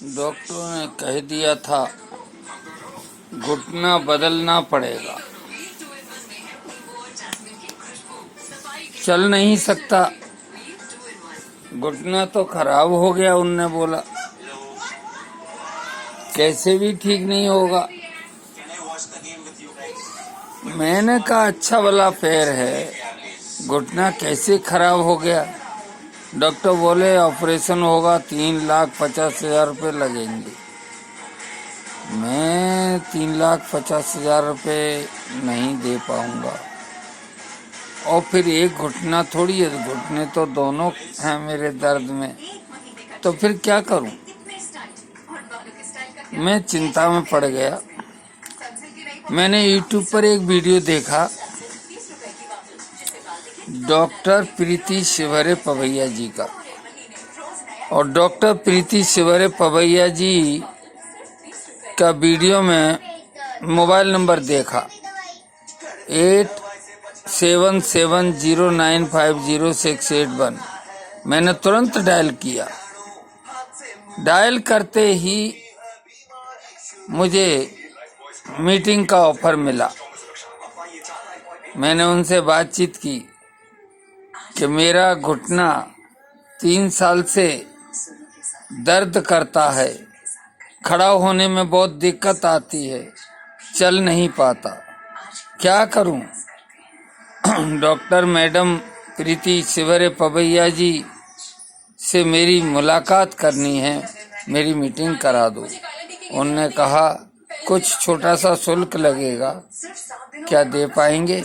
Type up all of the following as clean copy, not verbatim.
डॉक्टरों ने कह दिया था घुटना बदलना पड़ेगा, चल नहीं सकता, घुटना तो खराब हो गया। उनने बोला कैसे भी ठीक नहीं होगा। मैंने कहा अच्छा वाला पैर है, घुटना कैसे खराब हो गया। डॉक्टर बोले ऑपरेशन होगा, 3,50,000 रुपये लगेंगे। मैं 3,50,000 रुपये नहीं दे पाऊंगा, और फिर एक घुटना थोड़ी है, घुटने तो दोनों हैं मेरे दर्द में, तो फिर क्या करूं। मैं चिंता में पड़ गया। मैंने YouTube पर एक वीडियो देखा डॉक्टर प्रीति शिवरे पवैया जी का, और डॉक्टर प्रीति शिवरे पवैया जी का वीडियो में मोबाइल नंबर देखा 8770950681। मैंने तुरंत डायल किया। डायल करते ही मुझे मीटिंग का ऑफर मिला। मैंने उनसे बातचीत की कि मेरा घुटना 3 साल से दर्द करता है, खड़ा होने में बहुत दिक्कत आती है, चल नहीं पाता, क्या करूं। डॉक्टर मैडम प्रीति शिवरे पवैया जी से मेरी मुलाकात करनी है, मेरी मीटिंग करा दो। उन्होंने कहा कुछ छोटा सा शुल्क लगेगा, क्या दे पाएंगे।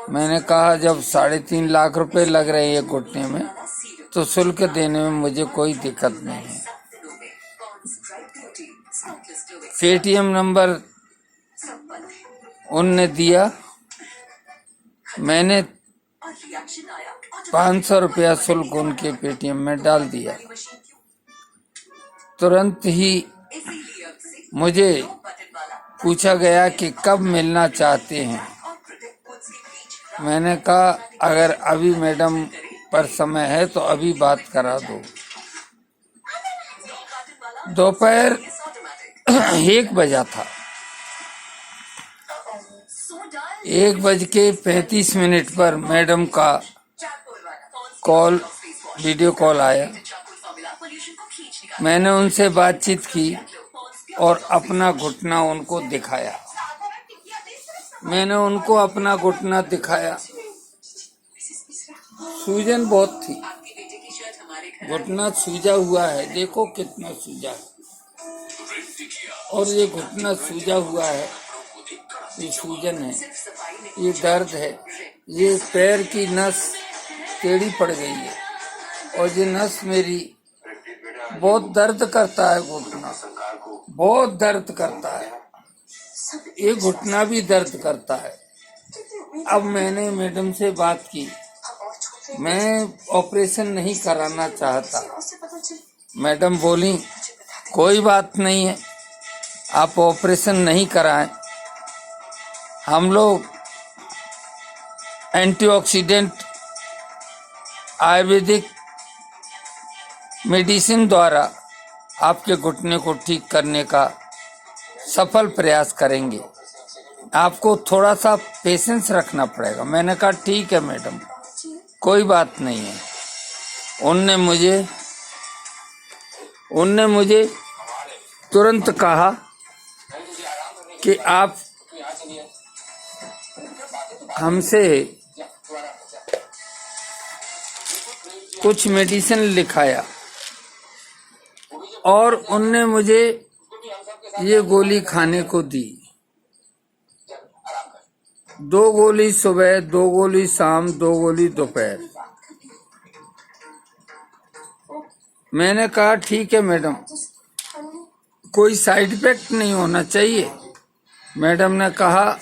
मैंने कहा जब 3.5 लाख रुपए लग रहे हैं घुटने में, तो शुल्क देने में मुझे कोई दिक्कत नहीं है। पेटीएम नंबर उनने दिया, मैंने 500 रुपया शुल्क उनके पेटीएम में डाल दिया। तुरंत ही मुझे पूछा गया कि कब मिलना चाहते हैं। मैंने कहा अगर अभी मैडम पर समय है तो अभी बात करा दो। दोपहर 1 बजा था। 1:35 पर मैडम का वीडियो कॉल आया। मैंने उनसे बातचीत की और अपना घुटना उनको दिखाया। मैंने उनको अपना घुटना दिखाया। सूजन बहुत थी, घुटना सूजा हुआ है, देखो कितना सूजा है, और ये घुटना सूजा हुआ है, ये सूजन है, ये दर्द है, ये पैर की नस टेढ़ी पड़ गई है, और ये नस मेरी बहुत दर्द करता है, घुटना बहुत दर्द करता है, ये घुटना भी दर्द करता है। अब मैंने मैडम से बात की, मैं ऑपरेशन नहीं कराना चाहता। मैडम बोली कोई बात नहीं है, आप ऑपरेशन नहीं कराएं, हम लोग एंटीऑक्सीडेंट आयुर्वेदिक मेडिसिन द्वारा आपके घुटने को ठीक करने का सफल प्रयास करेंगे, आपको थोड़ा सा पेशेंस रखना पड़ेगा। मैंने कहा ठीक है मैडम, कोई बात नहीं है। उनने मुझे तुरंत कहा कि आप हमसे कुछ मेडिसिन लिखाया, और उनने मुझे ये गोली खाने को दी। 2 गोली सुबह, 2 गोली शाम, 2 गोली दोपहर। मैंने कहा ठीक है मैडम, कोई साइड इफेक्ट नहीं होना चाहिए। मैडम ने कहा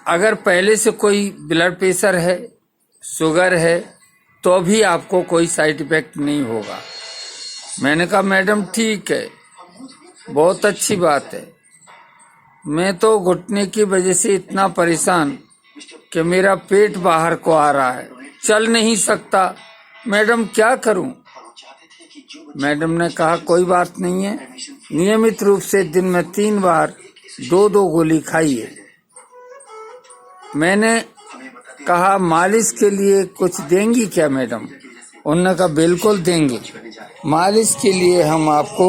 अगर पहले से कोई ब्लड प्रेशर है, शुगर है, तो भी आपको कोई साइड इफेक्ट नहीं होगा। मैंने कहा मैडम ठीक है, बहुत अच्छी बात है। मैं तो घुटने की वजह से इतना परेशान कि मेरा पेट बाहर को आ रहा है, चल नहीं सकता। मैडम क्या करूं? मैडम ने कहा कोई बात नहीं है, नियमित रूप से दिन में 3 बार 2-2 गोली खाइए। मैंने कहा मालिश के लिए कुछ देंगी क्या मैडम? उन्होंने कहा बिल्कुल देंगे, मालिश के लिए हम आपको।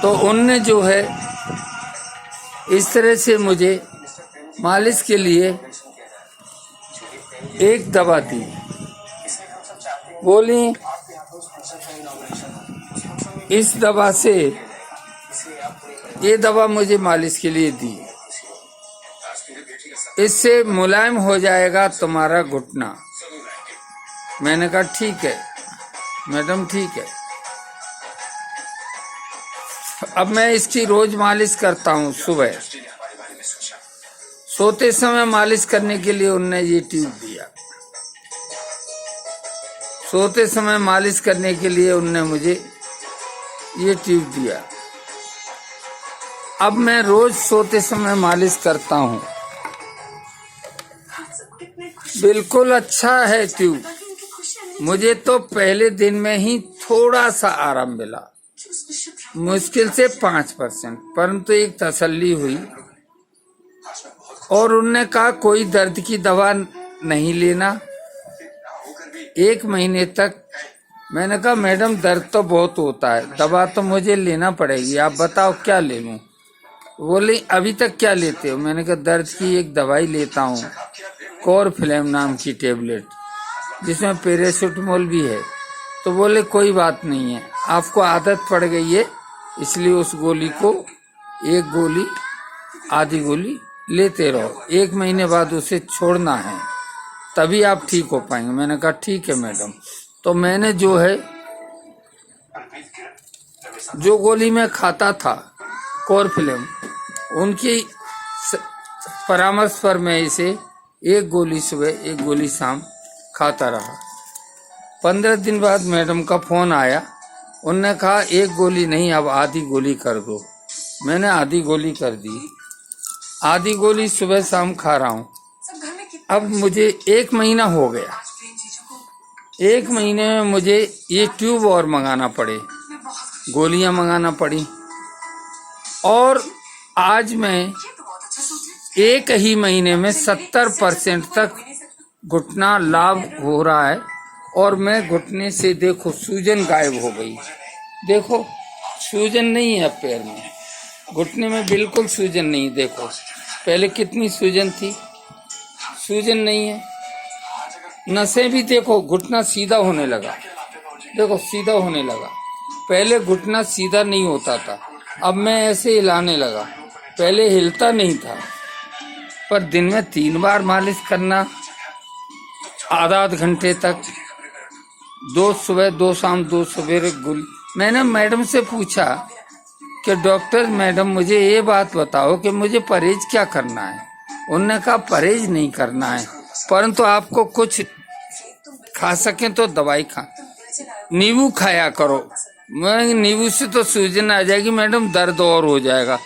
तो उनने जो है इस तरह से मुझे मालिश के लिए एक दवा दी, बोली इस दवा से, ये दवा मुझे मालिश के लिए दी, इससे मुलायम हो जाएगा तुम्हारा घुटना। मैंने कहा ठीक है मैडम, ठीक है। अब मैं इसकी रोज मालिश करता हूँ। सुबह सोते समय मालिश करने के लिए उनने ये ट्यूब दिया, सोते समय मालिश करने के लिए उनने मुझे ये ट्यूब दिया। अब मैं रोज सोते समय मालिश करता हूँ, बिल्कुल अच्छा है ट्यूब। मुझे तो पहले दिन में ही थोड़ा सा आराम मिला, मुश्किल से 5%, परंतु एक तसल्ली हुई। और उनने कहा कोई दर्द की दवा नहीं लेना 1 महीने तक। मैंने कहा मैडम दर्द तो बहुत होता है, दवा तो मुझे लेना पड़ेगी, आप बताओ क्या ले लूं? बोली अभी तक क्या लेते हो? मैंने कहा दर्द की एक दवाई लेता हूँ, कोरफिलेम नाम की टेबलेट, जिसमें पैरासिटामोल भी है। तो बोले कोई बात नहीं है, आपको आदत पड़ गई है, इसलिए उस गोली को 1 गोली आधी गोली लेते रहो, 1 महीने बाद उसे छोड़ना है, तभी आप ठीक हो पाएंगे। मैंने कहा ठीक है मैडम। तो मैंने जो है जो गोली में खाता था कोरफिलेम, उनकी परामर्श पर मैं इसे 1 गोली सुबह 1 गोली शाम खाता रहा। 15 दिन बाद मैडम का फोन आया, उनने कहा 1 गोली नहीं अब आधी गोली कर दो। मैंने आधी गोली कर दी, आधी गोली सुबह शाम खा रहा हूँ। अब मुझे 1 महीना हो गया, 1 महीने में मुझे ये ट्यूब और मंगाना पड़े, गोलियां मंगाना पड़ी। और आज मैं 1 ही महीने में 70% तक घुटना लाभ हो रहा है। और मैं घुटने से देखो सूजन गायब हो गई, देखो सूजन नहीं है पैर में, घुटने में बिल्कुल सूजन नहीं। देखो पहले कितनी सूजन थी, सूजन नहीं है। नसें भी देखो, घुटना सीधा होने लगा, देखो सीधा होने लगा। पहले घुटना सीधा नहीं होता था, अब मैं ऐसे हिलाने लगा, पहले हिलता नहीं था। पर दिन में 3 बार मालिश करना, आधा घंटे तक, 2 सुबह 2 शाम 2 सवेरे गोली। मैंने मैडम से पूछा कि डॉक्टर मैडम मुझे ये बात बताओ कि मुझे परहेज क्या करना है? उन्होंने कहा परहेज नहीं करना है, परंतु आपको कुछ खा सके तो दवाई खा, नींबू खाया करो। मैं नींबू से तो सूजन आ जाएगी मैडम, दर्द और हो जाएगा।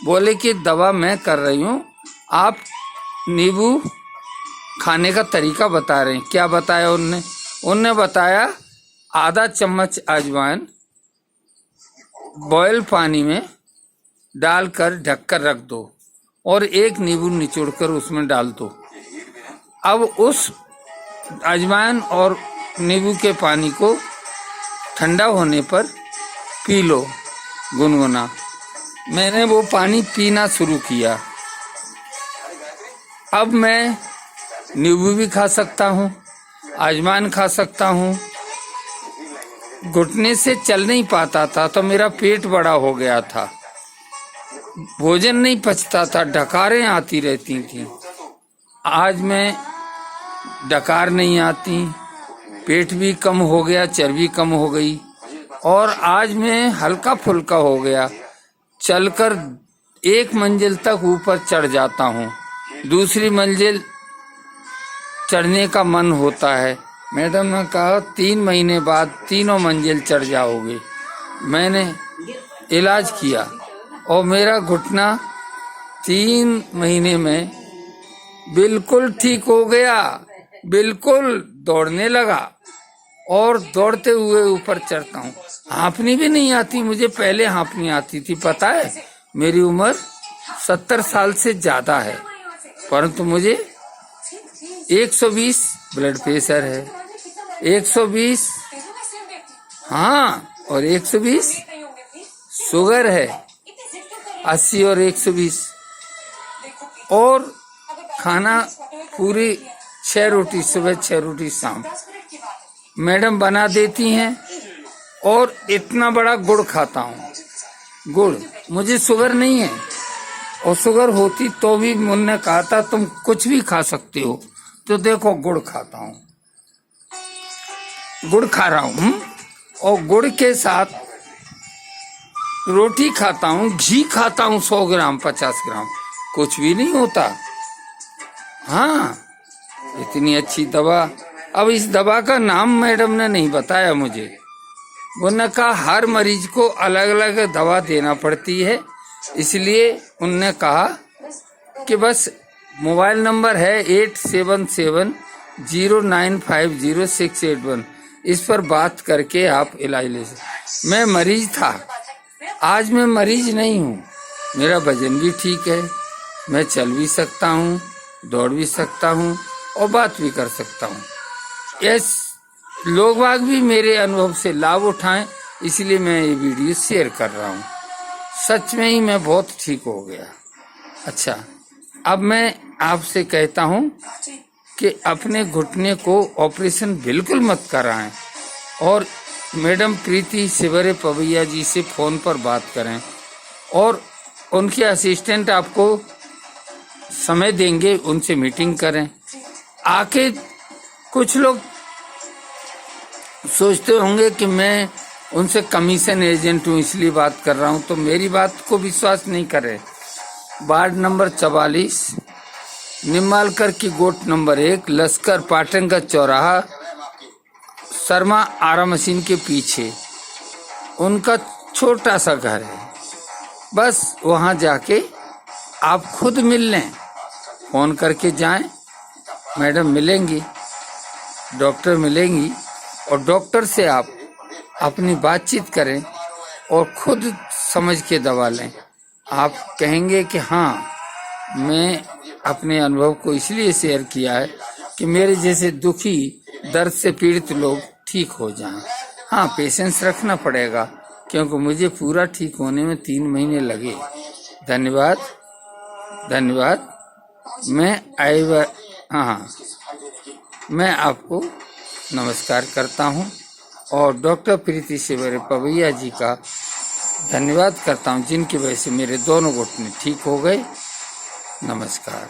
बोले कि दवा मैं कर रही हूँ, आप नींबू खाने का तरीका बता रहे हैं। क्या बताया उनने बताया आधा चम्मच अजवाइन बॉयल पानी में डालकर ढककर रख दो और 1 नींबू निचोड़कर उसमें डाल दो। अब उस अजवाइन और नींबू के पानी को ठंडा होने पर पी लो गुनगुना। मैंने वो पानी पीना शुरू किया। अब मैं नींबू भी खा सकता हूँ, अजवाइन खा सकता हूँ। घुटने से चल नहीं पाता था तो मेरा पेट बड़ा हो गया था, भोजन नहीं पचता था, डकारें आती रहती थी। आज मैं डकार नहीं आती, पेट भी कम हो गया, चर्बी कम हो गई और आज मैं हल्का फुल्का हो गया। चलकर 1 मंजिल तक ऊपर चढ़ जाता हूँ, दूसरी मंजिल चढ़ने का मन होता है। मैडम ने कहा 3 महीने बाद 3 मंजिल चढ़ जाओगे। मैंने इलाज किया और मेरा घुटना 3 महीने में बिल्कुल ठीक हो गया, बिल्कुल दौड़ने लगा और दौड़ते हुए ऊपर चढ़ता हूँ। हाँफनी भी नहीं आती मुझे, पहले हाँफनी आती थी। पता है मेरी उम्र 70 साल से ज्यादा है, परंतु मुझे 120 ब्लड प्रेशर है, 120 हाँ, और 120 शुगर है, 80 और 120। और खाना पूरी 6 रोटी सुबह, 6 रोटी शाम मैडम बना देती हैं। और इतना बड़ा गुड़ खाता हूँ। गुड़, मुझे शुगर नहीं है, और शुगर होती तो भी मुन्ने कहा था तुम कुछ भी खा सकते हो, तो देखो गुड़ खाता हूँ, गुड़ खा रहा हूँ। और गुड़ के साथ रोटी खाता हूँ, घी खाता हूँ 100 ग्राम 50 ग्राम, कुछ भी नहीं होता। हाँ, इतनी अच्छी दवा। अब इस दवा का नाम मैडम ने नहीं बताया मुझे। उन्होंने कहा हर मरीज को अलग अलग दवा देना पड़ती है, इसलिए उन्होंने कहा कि बस मोबाइल नंबर है 8770950681, इस पर बात करके आप इलाज ले सकते। मैं मरीज था, आज मैं मरीज नहीं हूँ। मेरा वजन भी ठीक है, मैं चल भी सकता हूँ, दौड़ भी सकता हूँ और बात भी कर सकता हूँ। यस, लोग बाग भी मेरे अनुभव से लाभ उठाएं, इसलिए मैं ये वीडियो शेयर कर रहा हूँ। सच में ही मैं बहुत ठीक हो गया। अच्छा, अब मैं आपसे कहता हूँ कि अपने घुटने को ऑपरेशन बिल्कुल मत कराएं, और मैडम प्रीति शिवरे पवैया जी से फोन पर बात करें, और उनके असिस्टेंट आपको समय देंगे, उनसे मीटिंग करें। आके कुछ लोग सोचते होंगे कि मैं उनसे कमीशन एजेंट हूँ इसलिए बात कर रहा हूँ, तो मेरी बात को विश्वास नहीं करें। वार्ड नंबर 44, निम्बालकर की गोट नंबर 1, लश्कर पाटन का चौराहा, शर्मा आरा मशीन के पीछे उनका छोटा सा घर है। बस वहाँ जाके आप खुद मिल लें, फोन करके जाएं, मैडम मिलेंगी, डॉक्टर मिलेंगी, और डॉक्टर से आप अपनी बातचीत करें और खुद समझ के दवा लें। आप कहेंगे कि हाँ, मैं अपने अनुभव को इसलिए शेयर किया है कि मेरे जैसे दुखी, दर्द से पीड़ित लोग ठीक हो जाएं। हाँ, पेशेंस रखना पड़ेगा, क्योंकि मुझे पूरा ठीक होने में 3 महीने लगे। धन्यवाद, धन्यवाद। मैं आपको नमस्कार करता हूँ, और डॉक्टर प्रीति शिवरे पवैया जी का धन्यवाद करता हूँ, जिनकी वजह से मेरे दोनों घुटने ठीक हो गए। नमस्कार।